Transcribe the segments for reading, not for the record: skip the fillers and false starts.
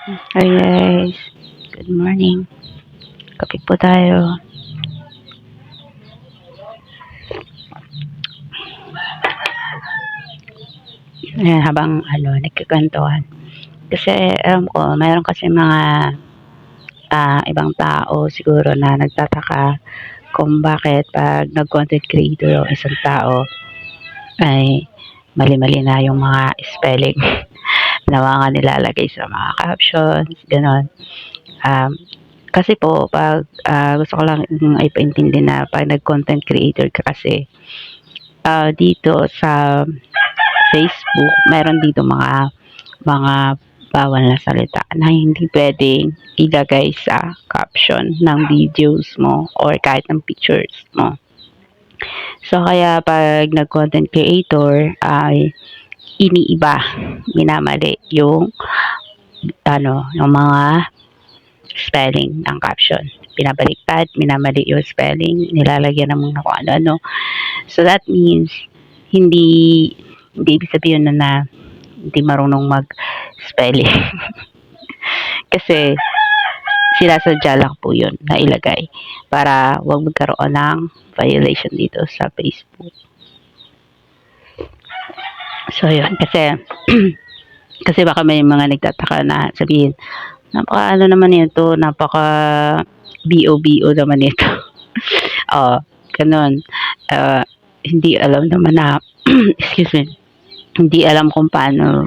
Hi guys, good morning. Kape po tayo. Ayan, habang nagkukwentuhan. Kasi alam ko, mayroon kasi mga ibang tao siguro na nagtataka kung bakit pag nag-content creator yung isang tao ay mali-mali na yung mga spelling na mga nilalagay sa mga captions, gano'n. Um, Kasi po, pag gusto ko lang ipaintindi na pag nag-content creator ka kasi, dito sa Facebook, meron dito mga bawal na salita na hindi pwedeng ilagay sa caption ng videos mo or kahit ng pictures mo. So, kaya pag nag-content creator ay iniiba, minamali yung mga spelling ng caption. Pinabaliktad, minamali yung spelling, nilalagyan ng mga kung ano-ano. So, that means, hindi ibig sabihin na hindi marunong mag-spelling. Kasi, sinasadya lang po yun na ilagay para wag magkaroon ng violation dito sa Facebook. So, yun. Kasi, kasi baka may mga nagtataka na sabihin, napaka ano naman ito, napaka BO naman ito. Oh, ganun. Hindi alam naman na, excuse me, hindi alam kung paano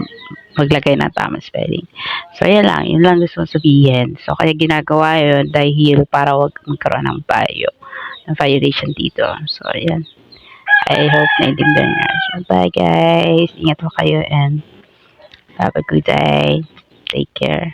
maglagay ng tamang spelling. So, yun lang gusto kong sabihin. So, kaya ginagawa yun dahil para wag magkaroon ng violation dito. So, ayan. I hope naintindihan niyo. So, bye guys. Ingat po kayo and have a good day. Take care.